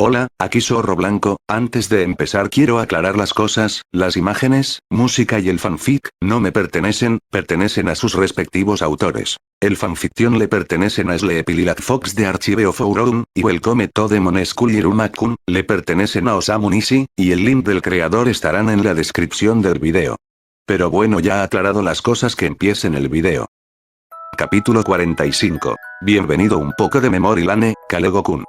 Hola, aquí Zorro Blanco. Antes de empezar quiero aclarar las cosas, las imágenes, música y el fanfic, no me pertenecen, pertenecen a sus respectivos autores. El fanfiction le pertenecen a Sleepy Fox de Archive of Aurorum, y Welcome to Demon School y Iruma-kun, le pertenecen a Osamu Nishi, y el link del creador estarán en la descripción del video. Pero bueno, ya aclarado las cosas, que empiecen el video. Capítulo 45. Bienvenido un poco de Memory Lane, Kalego-kun.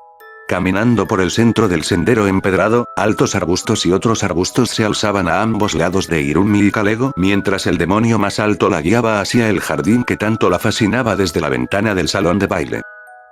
Caminando por el centro del sendero empedrado, altos arbustos y otros arbustos se alzaban a ambos lados de Irumi y Kalego, mientras el demonio más alto la guiaba hacia el jardín que tanto la fascinaba desde la ventana del salón de baile.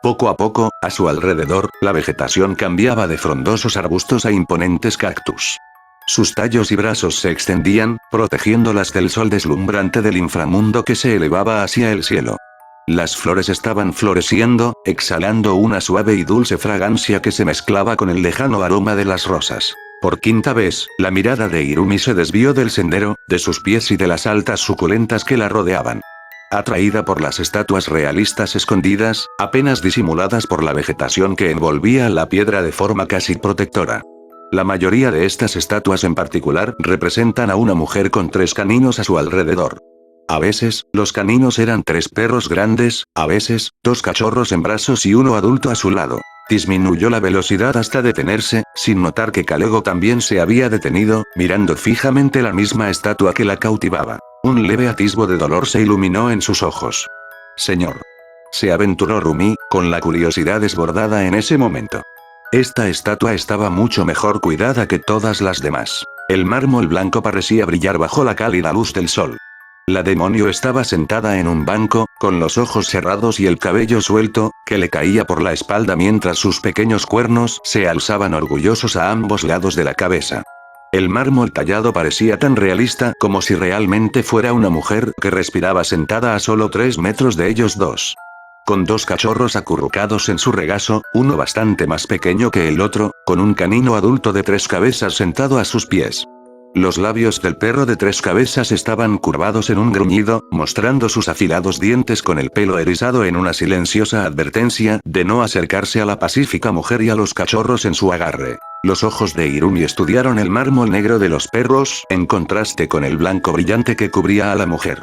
Poco a poco, a su alrededor, la vegetación cambiaba de frondosos arbustos a imponentes cactus. Sus tallos y brazos se extendían, protegiéndolas del sol deslumbrante del inframundo que se elevaba hacia el cielo. Las flores estaban floreciendo, exhalando una suave y dulce fragancia que se mezclaba con el lejano aroma de las rosas. Por quinta vez, la mirada de Irumi se desvió del sendero, de sus pies y de las altas suculentas que la rodeaban. Atraída por las estatuas realistas escondidas, apenas disimuladas por la vegetación que envolvía la piedra de forma casi protectora. La mayoría de estas estatuas en particular representan a una mujer con 3 caninos a su alrededor. A veces, los caninos eran 3 perros grandes, a veces, 2 cachorros en brazos y uno adulto a su lado. Disminuyó la velocidad hasta detenerse, sin notar que Kalego también se había detenido, mirando fijamente la misma estatua que la cautivaba. Un leve atisbo de dolor se iluminó en sus ojos. Señor. Se aventuró Rumi, con la curiosidad desbordada en ese momento. Esta estatua estaba mucho mejor cuidada que todas las demás. El mármol blanco parecía brillar bajo la cálida luz del sol. La demonio estaba sentada en un banco, con los ojos cerrados y el cabello suelto, que le caía por la espalda mientras sus pequeños cuernos se alzaban orgullosos a ambos lados de la cabeza. El mármol tallado parecía tan realista como si realmente fuera una mujer que respiraba sentada a solo 3 metros de ellos dos. Con 2 cachorros acurrucados en su regazo, uno bastante más pequeño que el otro, con un canino adulto de 3 cabezas sentado a sus pies. Los labios del perro de 3 cabezas estaban curvados en un gruñido, mostrando sus afilados dientes con el pelo erizado en una silenciosa advertencia de no acercarse a la pacífica mujer y a los cachorros en su agarre. Los ojos de Irumi estudiaron el mármol negro de los perros, en contraste con el blanco brillante que cubría a la mujer.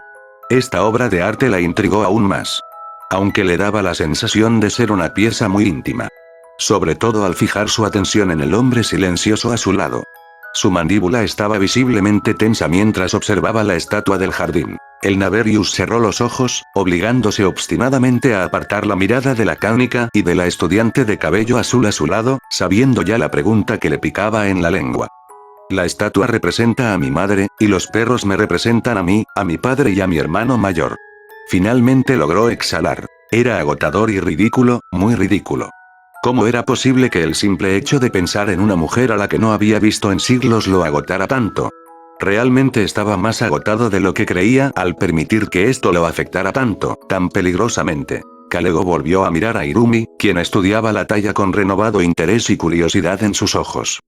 Esta obra de arte la intrigó aún más. Aunque le daba la sensación de ser una pieza muy íntima. Sobre todo al fijar su atención en el hombre silencioso a su lado. Su mandíbula estaba visiblemente tensa mientras observaba la estatua del jardín. El Naverius cerró los ojos, obligándose obstinadamente a apartar la mirada de la cánica y de la estudiante de cabello azul a su lado, sabiendo ya la pregunta que le picaba en la lengua. La estatua representa a mi madre, y los perros me representan a mí, a mi padre y a mi hermano mayor. Finalmente logró exhalar. Era agotador y ridículo, muy ridículo. ¿Cómo era posible que el simple hecho de pensar en una mujer a la que no había visto en siglos lo agotara tanto? Realmente estaba más agotado de lo que creía al permitir que esto lo afectara tanto, tan peligrosamente. Kalego volvió a mirar a Irumi, quien estudiaba la talla con renovado interés y curiosidad en sus ojos.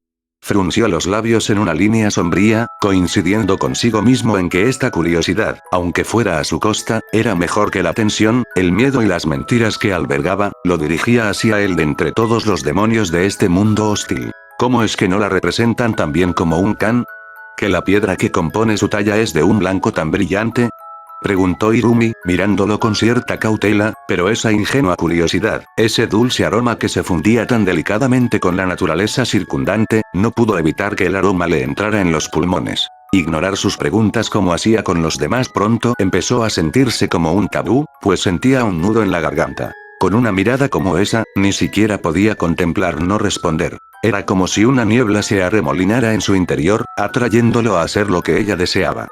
Frunció los labios en una línea sombría, coincidiendo consigo mismo en que esta curiosidad, aunque fuera a su costa, era mejor que la tensión, el miedo y las mentiras que albergaba, lo dirigía hacia él de entre todos los demonios de este mundo hostil. ¿Cómo es que no la representan tan bien como un kan? ¿Que la piedra que compone su talla es de un blanco tan brillante? Preguntó Irumi, mirándolo con cierta cautela, pero esa ingenua curiosidad, ese dulce aroma que se fundía tan delicadamente con la naturaleza circundante, no pudo evitar que el aroma le entrara en los pulmones. Ignorar sus preguntas como hacía con los demás pronto empezó a sentirse como un tabú, pues sentía un nudo en la garganta. Con una mirada como esa, ni siquiera podía contemplar no responder. Era como si una niebla se arremolinara en su interior, atrayéndolo a hacer lo que ella deseaba.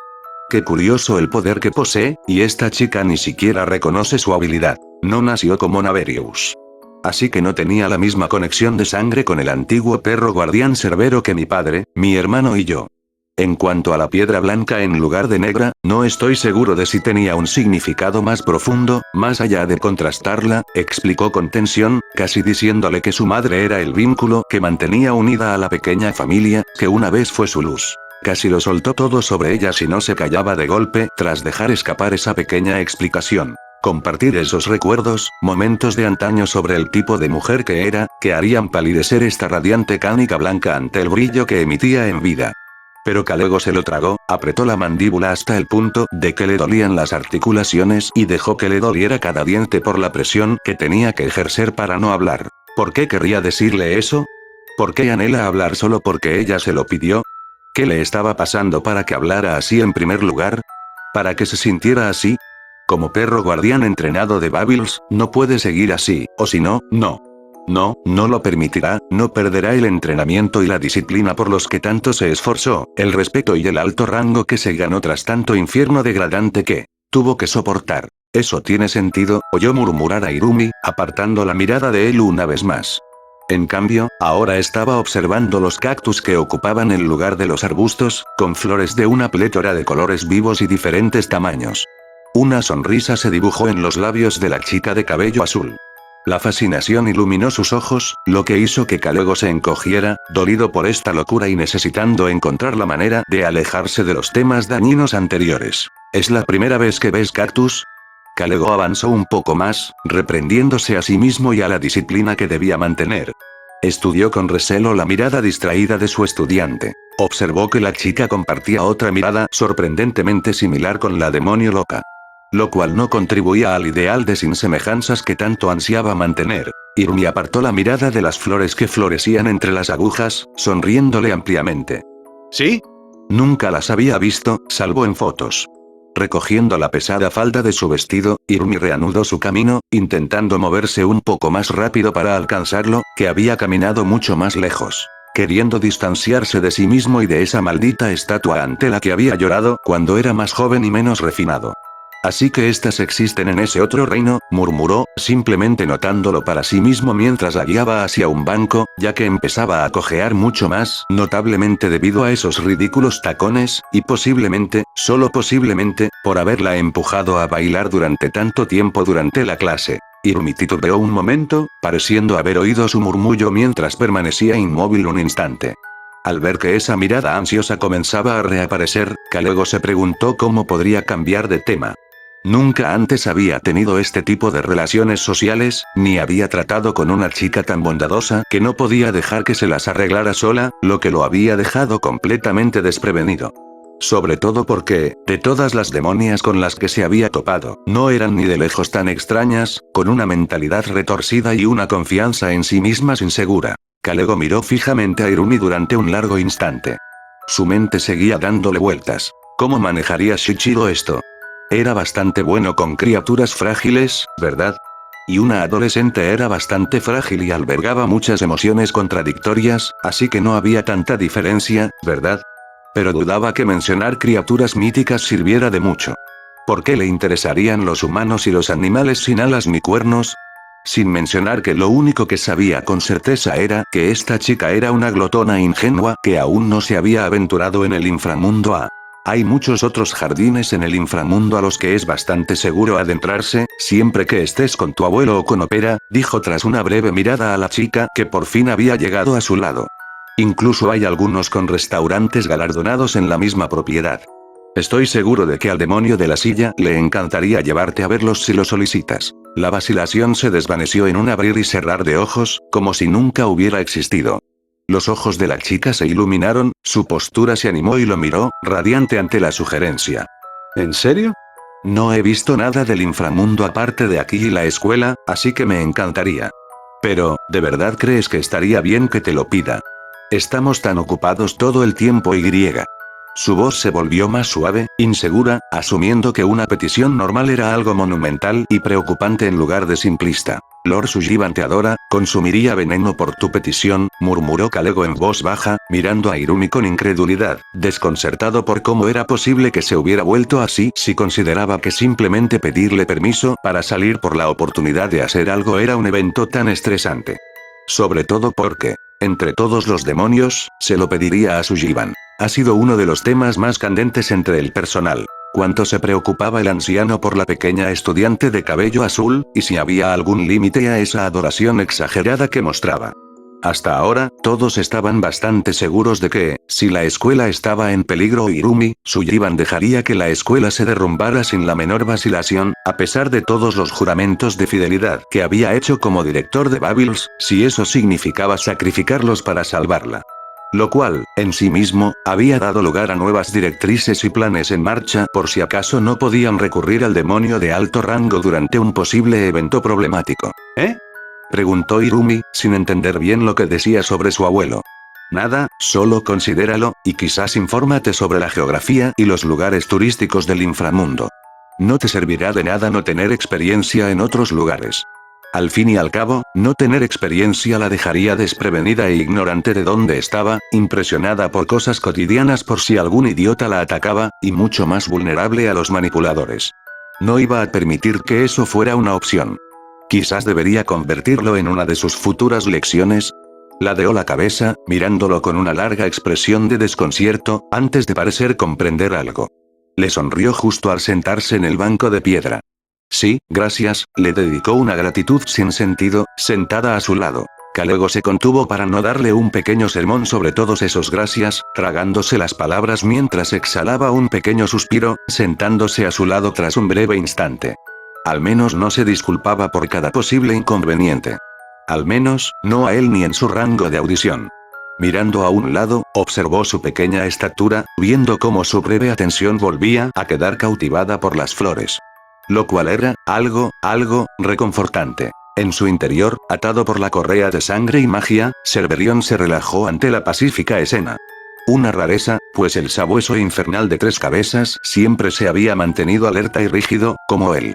Qué curioso el poder que posee, y esta chica ni siquiera reconoce su habilidad. No nació como Naverius. Así que no tenía la misma conexión de sangre con el antiguo perro guardián Cerbero que mi padre, mi hermano y yo. En cuanto a la piedra blanca en lugar de negra, no estoy seguro de si tenía un significado más profundo, más allá de contrastarla, explicó con tensión, casi diciéndole que su madre era el vínculo que mantenía unida a la pequeña familia, que una vez fue su luz. Casi lo soltó todo sobre ella si no se callaba de golpe, tras dejar escapar esa pequeña explicación. Compartir esos recuerdos, momentos de antaño sobre el tipo de mujer que era, que harían palidecer esta radiante cánica blanca ante el brillo que emitía en vida. Pero Kalego se lo tragó, apretó la mandíbula hasta el punto de que le dolían las articulaciones y dejó que le doliera cada diente por la presión que tenía que ejercer para no hablar. ¿Por qué querría decirle eso? ¿Por qué anhela hablar solo porque ella se lo pidió? ¿Qué le estaba pasando para que hablara así en primer lugar? ¿Para que se sintiera así? Como perro guardián entrenado de Babbles, no puede seguir así, o si no, no. No lo permitirá, no perderá el entrenamiento y la disciplina por los que tanto se esforzó, el respeto y el alto rango que se ganó tras tanto infierno degradante que tuvo que soportar. ¿Eso tiene sentido?, oyó murmurar a Irumi, apartando la mirada de él una vez más. En cambio, ahora estaba observando los cactus que ocupaban el lugar de los arbustos, con flores de una plétora de colores vivos y diferentes tamaños. Una sonrisa se dibujó en los labios de la chica de cabello azul. La fascinación iluminó sus ojos, lo que hizo que Kalego se encogiera, dolido por esta locura y necesitando encontrar la manera de alejarse de los temas dañinos anteriores. ¿Es la primera vez que ves cactus? Kalego avanzó un poco más, reprendiéndose a sí mismo y a la disciplina que debía mantener. Estudió con recelo la mirada distraída de su estudiante. Observó que la chica compartía otra mirada sorprendentemente similar con la demonio loca. Lo cual no contribuía al ideal de sin semejanzas que tanto ansiaba mantener. Irumi apartó la mirada de las flores que florecían entre las agujas, sonriéndole ampliamente. ¿Sí? Nunca las había visto, salvo en fotos. Recogiendo la pesada falda de su vestido, Irumi reanudó su camino, intentando moverse un poco más rápido para alcanzarlo, que había caminado mucho más lejos. Queriendo distanciarse de sí mismo y de esa maldita estatua ante la que había llorado cuando era más joven y menos refinado. Así que estas existen en ese otro reino, murmuró, simplemente notándolo para sí mismo mientras la guiaba hacia un banco, ya que empezaba a cojear mucho más, notablemente debido a esos ridículos tacones, y posiblemente, solo posiblemente, por haberla empujado a bailar durante tanto tiempo durante la clase. Irumi titubeó un momento, pareciendo haber oído su murmullo mientras permanecía inmóvil un instante. Al ver que esa mirada ansiosa comenzaba a reaparecer, Kalego se preguntó cómo podría cambiar de tema. Nunca antes había tenido este tipo de relaciones sociales, ni había tratado con una chica tan bondadosa que no podía dejar que se las arreglara sola, lo que lo había dejado completamente desprevenido. Sobre todo porque, de todas las demonias con las que se había topado, no eran ni de lejos tan extrañas, con una mentalidad retorcida y una confianza en sí mismas insegura. Kalego miró fijamente a Irumi durante un largo instante. Su mente seguía dándole vueltas. ¿Cómo manejaría Shichiro esto? Era bastante bueno con criaturas frágiles, ¿verdad? Y una adolescente era bastante frágil y albergaba muchas emociones contradictorias, así que no había tanta diferencia, ¿verdad? Pero dudaba que mencionar criaturas míticas sirviera de mucho. ¿Por qué le interesarían los humanos y los animales sin alas ni cuernos? Sin mencionar que lo único que sabía con certeza era que esta chica era una glotona ingenua que aún no se había aventurado en el inframundo A. Hay muchos otros jardines en el inframundo a los que es bastante seguro adentrarse, siempre que estés con tu abuelo o con Opera, dijo tras una breve mirada a la chica que por fin había llegado a su lado. Incluso hay algunos con restaurantes galardonados en la misma propiedad. Estoy seguro de que al demonio de la silla le encantaría llevarte a verlos si lo solicitas. La vacilación se desvaneció en un abrir y cerrar de ojos, como si nunca hubiera existido. Los ojos de la chica se iluminaron, su postura se animó y lo miró, radiante ante la sugerencia. ¿En serio? No he visto nada del inframundo aparte de aquí y la escuela, así que me encantaría. Pero, ¿de verdad crees que estaría bien que te lo pida? Estamos tan ocupados todo el tiempo y. Su voz se volvió más suave, insegura, asumiendo que una petición normal era algo monumental y preocupante en lugar de simplista. Lord Sullivan te adora, consumiría veneno por tu petición, murmuró Kalego en voz baja, mirando a Irumi con incredulidad, desconcertado por cómo era posible que se hubiera vuelto así si consideraba que simplemente pedirle permiso para salir por la oportunidad de hacer algo era un evento tan estresante. Sobre todo porque, entre todos los demonios, se lo pediría a Sullivan. Ha sido uno de los temas más candentes entre el personal. Cuánto se preocupaba el anciano por la pequeña estudiante de cabello azul, y si había algún límite a esa adoración exagerada que mostraba. Hasta ahora, todos estaban bastante seguros de que, si la escuela estaba en peligro Irumi, Sullivan dejaría que la escuela se derrumbara sin la menor vacilación, a pesar de todos los juramentos de fidelidad que había hecho como director de Babbles, si eso significaba sacrificarlos para salvarla. Lo cual, en sí mismo, había dado lugar a nuevas directrices y planes en marcha por si acaso no podían recurrir al demonio de alto rango durante un posible evento problemático. ¿Eh? Preguntó Irumi, sin entender bien lo que decía sobre su abuelo. Nada, solo considéralo, y quizás infórmate sobre la geografía y los lugares turísticos del inframundo. No te servirá de nada no tener experiencia en otros lugares. Al fin y al cabo, no tener experiencia la dejaría desprevenida e ignorante de dónde estaba, impresionada por cosas cotidianas por si algún idiota la atacaba, y mucho más vulnerable a los manipuladores. No iba a permitir que eso fuera una opción. Quizás debería convertirlo en una de sus futuras lecciones. Ladeó la cabeza, mirándolo con una larga expresión de desconcierto, antes de parecer comprender algo. Le sonrió justo al sentarse en el banco de piedra. Sí, gracias, le dedicó una gratitud sin sentido, sentada a su lado. Luego se contuvo para no darle un pequeño sermón sobre todos esos gracias, tragándose las palabras mientras exhalaba un pequeño suspiro, sentándose a su lado tras un breve instante. Al menos no se disculpaba por cada posible inconveniente. Al menos, no a él ni en su rango de audición. Mirando a un lado, observó su pequeña estatura, viendo cómo su breve atención volvía a quedar cautivada por las flores. Lo cual era, algo, reconfortante. En su interior, atado por la correa de sangre y magia, Cerberion se relajó ante la pacífica escena. Una rareza, pues el sabueso infernal de 3 cabezas siempre se había mantenido alerta y rígido, como él.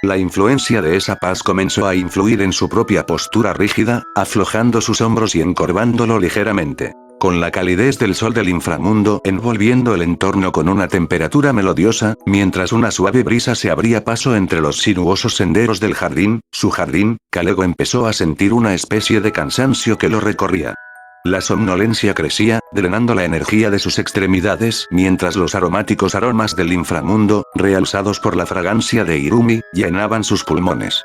La influencia de esa paz comenzó a influir en su propia postura rígida, aflojando sus hombros y encorvándolo ligeramente. Con la calidez del sol del inframundo envolviendo el entorno con una temperatura melodiosa, mientras una suave brisa se abría paso entre los sinuosos senderos del jardín, su jardín, Kalego empezó a sentir una especie de cansancio que lo recorría. La somnolencia crecía, drenando la energía de sus extremidades, mientras los aromáticos aromas del inframundo, realzados por la fragancia de Irumi, llenaban sus pulmones.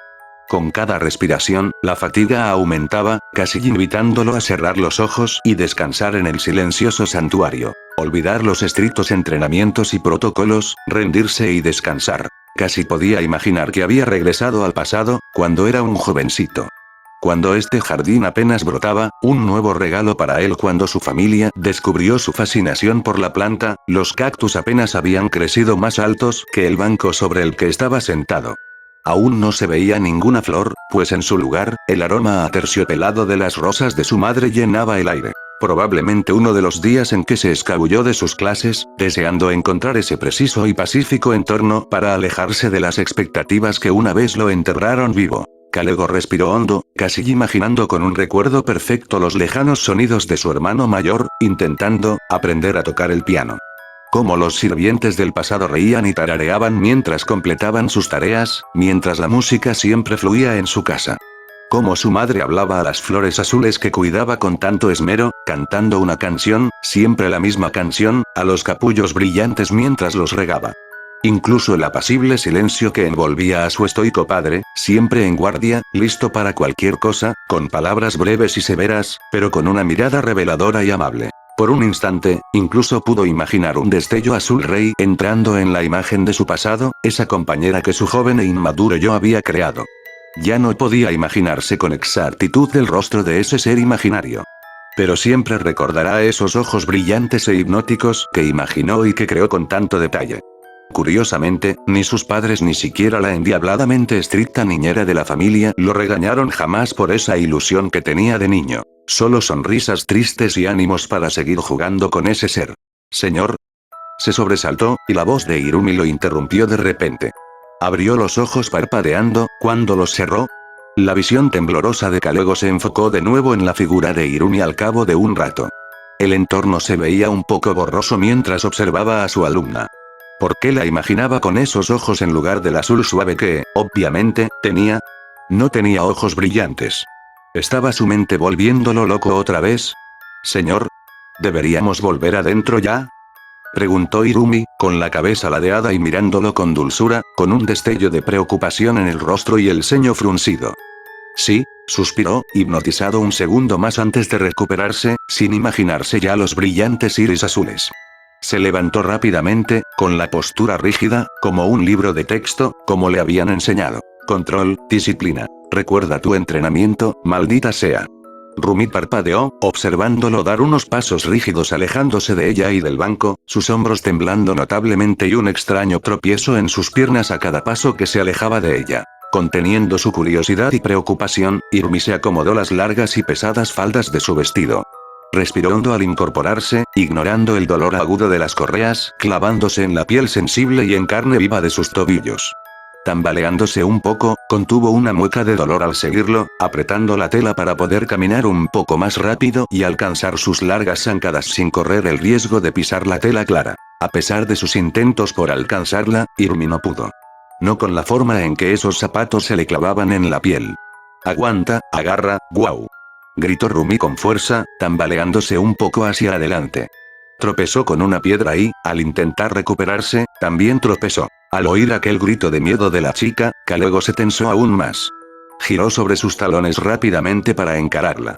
Con cada respiración, la fatiga aumentaba, casi invitándolo a cerrar los ojos y descansar en el silencioso santuario. Olvidar los estrictos entrenamientos y protocolos, rendirse y descansar. Casi podía imaginar que había regresado al pasado, cuando era un jovencito. Cuando este jardín apenas brotaba, un nuevo regalo para él cuando su familia descubrió su fascinación por la planta, los cactus apenas habían crecido más altos que el banco sobre el que estaba sentado. Aún no se veía ninguna flor, pues en su lugar, el aroma aterciopelado de las rosas de su madre llenaba el aire. Probablemente uno de los días en que se escabulló de sus clases, deseando encontrar ese preciso y pacífico entorno para alejarse de las expectativas que una vez lo enterraron vivo. Kalego respiró hondo, casi imaginando con un recuerdo perfecto los lejanos sonidos de su hermano mayor, intentando aprender a tocar el piano. Cómo los sirvientes del pasado reían y tarareaban mientras completaban sus tareas, mientras la música siempre fluía en su casa. Cómo su madre hablaba a las flores azules que cuidaba con tanto esmero, cantando una canción, siempre la misma canción, a los capullos brillantes mientras los regaba. Incluso el apacible silencio que envolvía a su estoico padre, siempre en guardia, listo para cualquier cosa, con palabras breves y severas, pero con una mirada reveladora y amable. Por un instante, incluso pudo imaginar un destello azul rey entrando en la imagen de su pasado, esa compañera que su joven e inmaduro yo había creado. Ya no podía imaginarse con exactitud el rostro de ese ser imaginario. Pero siempre recordará esos ojos brillantes e hipnóticos que imaginó y que creó con tanto detalle. Curiosamente, ni sus padres ni siquiera la endiabladamente estricta niñera de la familia lo regañaron jamás por esa ilusión que tenía de niño. Solo sonrisas tristes y ánimos para seguir jugando con ese ser. Señor. Se sobresaltó, y la voz de Irumi lo interrumpió de repente. Abrió los ojos parpadeando, cuando los cerró. La visión temblorosa de Kalego se enfocó de nuevo en la figura de Irumi al cabo de un rato. El entorno se veía un poco borroso mientras observaba a su alumna. ¿Por qué la imaginaba con esos ojos en lugar del azul suave que, obviamente, tenía? No tenía ojos brillantes. ¿Estaba su mente volviéndolo loco otra vez? Señor. ¿Deberíamos volver adentro ya? Preguntó Irumi, con la cabeza ladeada y mirándolo con dulzura, con un destello de preocupación en el rostro y el ceño fruncido. Sí, suspiró, hipnotizado un segundo más antes de recuperarse, sin imaginarse ya los brillantes iris azules. Se levantó rápidamente, con la postura rígida, como un libro de texto, como le habían enseñado. Control, disciplina. Recuerda tu entrenamiento, maldita sea. Rumi parpadeó, observándolo dar unos pasos rígidos alejándose de ella y del banco, sus hombros temblando notablemente y un extraño tropiezo en sus piernas a cada paso que se alejaba de ella. Conteniendo su curiosidad y preocupación, Irumi se acomodó las largas y pesadas faldas de su vestido. Respiró hondo al incorporarse, ignorando el dolor agudo de las correas, clavándose en la piel sensible y en carne viva de sus tobillos. Tambaleándose un poco, contuvo una mueca de dolor al seguirlo, apretando la tela para poder caminar un poco más rápido y alcanzar sus largas zancadas sin correr el riesgo de pisar la tela clara. A pesar de sus intentos por alcanzarla, Irumi no pudo. No con la forma en que esos zapatos se le clavaban en la piel. Aguanta, agarra, guau. Gritó Rumi con fuerza, tambaleándose un poco hacia adelante. Tropezó con una piedra y, al intentar recuperarse, también tropezó. Al oír aquel grito de miedo de la chica, Kalego se tensó aún más. Giró sobre sus talones rápidamente para encararla.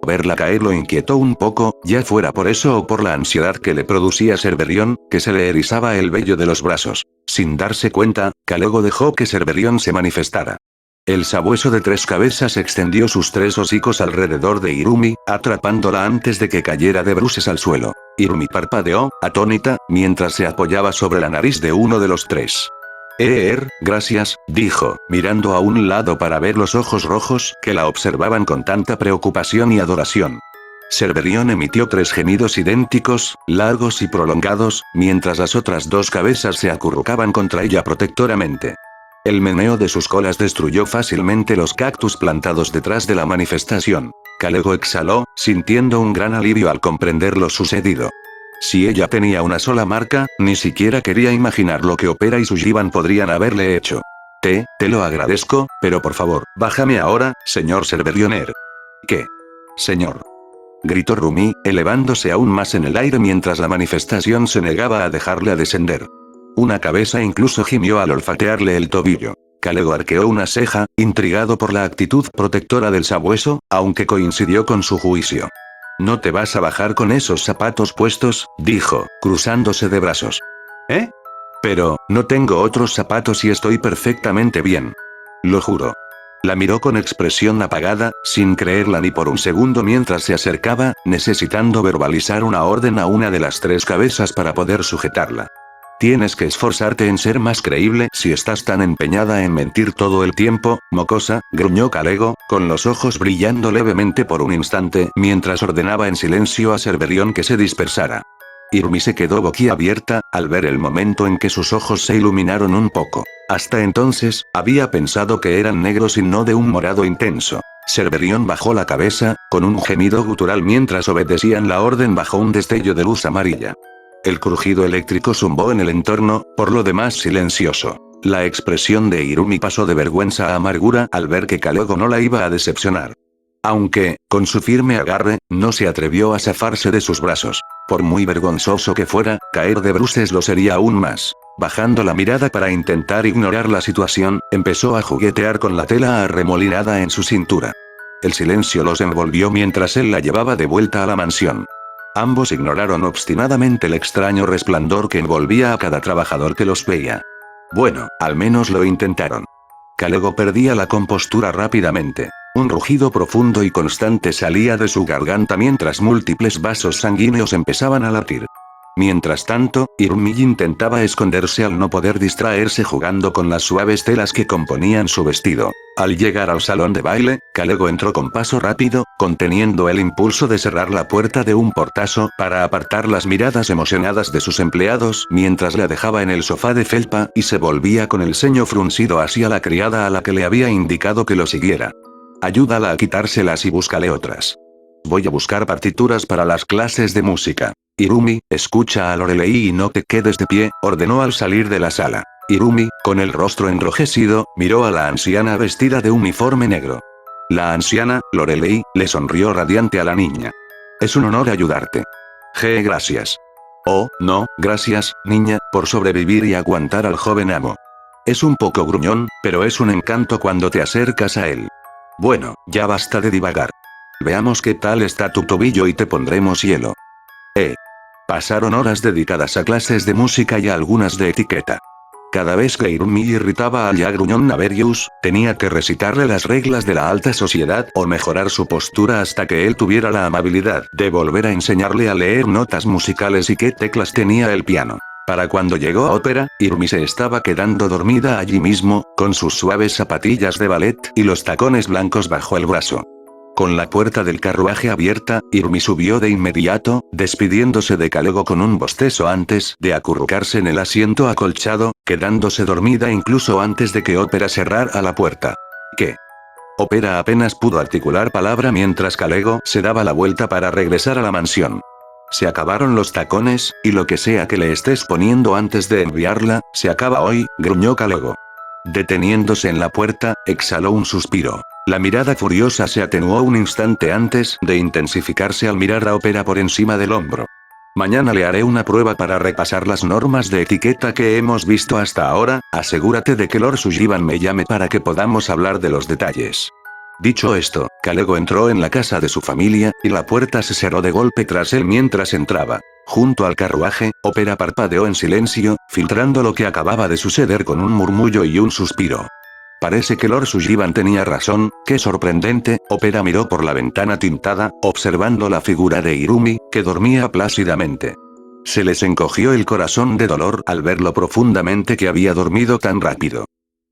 Verla caer lo inquietó un poco, ya fuera por eso o por la ansiedad que le producía Cerberión, que se le erizaba el vello de los brazos. Sin darse cuenta, Kalego dejó que Cerberión se manifestara. El sabueso de 3 cabezas extendió sus 3 hocicos alrededor de Irumi, atrapándola antes de que cayera de bruces al suelo. Irumi parpadeó, atónita, mientras se apoyaba sobre la nariz de uno de los 3. Gracias, dijo, mirando a un lado para ver los ojos rojos que la observaban con tanta preocupación y adoración. Cerberión emitió 3 gemidos idénticos, largos y prolongados, mientras las otras 2 cabezas se acurrucaban contra ella protectoramente. El meneo de sus colas destruyó fácilmente los cactus plantados detrás de la manifestación. Kalego exhaló, sintiendo un gran alivio al comprender lo sucedido. Si ella tenía una sola marca, ni siquiera quería imaginar lo que Opera y Sullivan podrían haberle hecho. Te lo agradezco, pero por favor, bájame ahora, señor Cerberioner. ¿Qué? Señor. Gritó Rumi, elevándose aún más en el aire mientras la manifestación se negaba a dejarle a descender. Una cabeza incluso gimió al olfatearle el tobillo. Kalego arqueó una ceja, intrigado por la actitud protectora del sabueso, aunque coincidió con su juicio. «¿No te vas a bajar con esos zapatos puestos?», dijo, cruzándose de brazos. «¿Eh? Pero, no tengo otros zapatos y estoy perfectamente bien. Lo juro». La miró con expresión apagada, sin creerla ni por un segundo mientras se acercaba, necesitando verbalizar una orden a una de las 3 cabezas para poder sujetarla. Tienes que esforzarte en ser más creíble si estás tan empeñada en mentir todo el tiempo, mocosa, gruñó Kalego, con los ojos brillando levemente por un instante, mientras ordenaba en silencio a Cerberión que se dispersara. Irumi se quedó boquiabierta, al ver el momento en que sus ojos se iluminaron un poco. Hasta entonces, había pensado que eran negros y no de un morado intenso. Cerberión bajó la cabeza, con un gemido gutural mientras obedecían la orden bajo un destello de luz amarilla. El crujido eléctrico zumbó en el entorno, por lo demás silencioso. La expresión de Irumi pasó de vergüenza a amargura al ver que Kalego no la iba a decepcionar. Aunque, con su firme agarre, no se atrevió a zafarse de sus brazos. Por muy vergonzoso que fuera, caer de bruces lo sería aún más. Bajando la mirada para intentar ignorar la situación, empezó a juguetear con la tela arremolinada en su cintura. El silencio los envolvió mientras él la llevaba de vuelta a la mansión. Ambos ignoraron obstinadamente el extraño resplandor que envolvía a cada trabajador que los veía. Bueno, al menos lo intentaron. Kalego perdía la compostura rápidamente. Un rugido profundo y constante salía de su garganta mientras múltiples vasos sanguíneos empezaban a latir. Mientras tanto, Irumi intentaba esconderse al no poder distraerse jugando con las suaves telas que componían su vestido. Al llegar al salón de baile, Kalego entró con paso rápido, conteniendo el impulso de cerrar la puerta de un portazo para apartar las miradas emocionadas de sus empleados mientras la dejaba en el sofá de felpa y se volvía con el ceño fruncido hacia la criada a la que le había indicado que lo siguiera. Ayúdala a quitárselas y búscale otras. Voy a buscar partituras para las clases de música. Irumi, escucha a Lorelei y no te quedes de pie, ordenó al salir de la sala. Irumi, con el rostro enrojecido, miró a la anciana vestida de uniforme negro. La anciana, Lorelei, le sonrió radiante a la niña. Es un honor ayudarte. Gracias. Oh, no, gracias, niña, por sobrevivir y aguantar al joven amo. Es un poco gruñón, pero es un encanto cuando te acercas a él. Bueno, ya basta de divagar. Veamos qué tal está tu tobillo y te pondremos hielo. Pasaron horas dedicadas a clases de música y a algunas de etiqueta. Cada vez que Irumi irritaba al ya gruñón Naverius, tenía que recitarle las reglas de la alta sociedad o mejorar su postura hasta que él tuviera la amabilidad de volver a enseñarle a leer notas musicales y qué teclas tenía el piano. Para cuando llegó a ópera, Irumi se estaba quedando dormida allí mismo, con sus suaves zapatillas de ballet y los tacones blancos bajo el brazo. Con la puerta del carruaje abierta, Irumi subió de inmediato, despidiéndose de Kalego con un bostezo antes de acurrucarse en el asiento acolchado, quedándose dormida incluso antes de que Ópera cerrara la puerta. ¿Qué? Ópera apenas pudo articular palabra mientras Kalego se daba la vuelta para regresar a la mansión. Se acabaron los tacones, y lo que sea que le estés poniendo antes de enviarla, se acaba hoy, gruñó Kalego. Deteniéndose en la puerta, exhaló un suspiro. La mirada furiosa se atenuó un instante antes de intensificarse al mirar a Ópera por encima del hombro. Mañana le haré una prueba para repasar las normas de etiqueta que hemos visto hasta ahora, asegúrate de que Lord Sullivan me llame para que podamos hablar de los detalles. Dicho esto, Kalego entró en la casa de su familia, y la puerta se cerró de golpe tras él mientras entraba. Junto al carruaje, Ópera parpadeó en silencio, filtrando lo que acababa de suceder con un murmullo y un suspiro. Parece que Lord Sullivan tenía razón, qué sorprendente. Ópera miró por la ventana tintada, observando la figura de Irumi, que dormía plácidamente. Se les encogió el corazón de dolor al ver lo profundamente que había dormido tan rápido.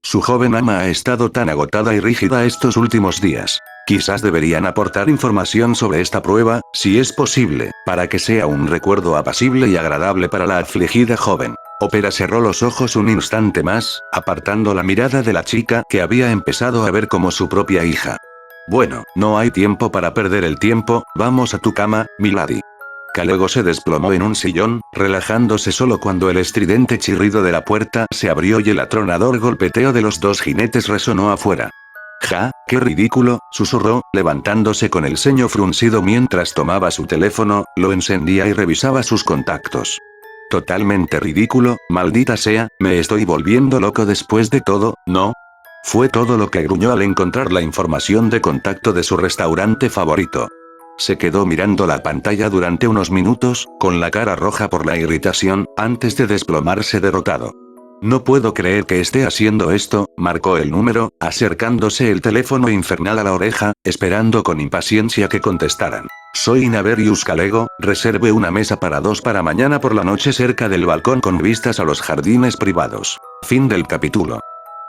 Su joven ama ha estado tan agotada y rígida estos últimos días. Quizás deberían aportar información sobre esta prueba, si es posible, para que sea un recuerdo apacible y agradable para la afligida joven. Ópera cerró los ojos un instante más, apartando la mirada de la chica que había empezado a ver como su propia hija. Bueno, no hay tiempo para perder el tiempo, vamos a tu cama, milady. Kalego se desplomó en un sillón, relajándose solo cuando el estridente chirrido de la puerta se abrió y el atronador golpeteo de los dos jinetes resonó afuera. Ja, qué ridículo, susurró, levantándose con el ceño fruncido mientras tomaba su teléfono, lo encendía y revisaba sus contactos. Totalmente ridículo, maldita sea, me estoy volviendo loco después de todo, ¿no? Fue todo lo que gruñó al encontrar la información de contacto de su restaurante favorito. Se quedó mirando la pantalla durante unos minutos, con la cara roja por la irritación, antes de desplomarse derrotado. No puedo creer que esté haciendo esto, marcó el número, acercándose el teléfono infernal a la oreja, esperando con impaciencia que contestaran. Soy Naverius Kalego, reserve una mesa para 2 para mañana por la noche cerca del balcón con vistas a los jardines privados. Fin del capítulo.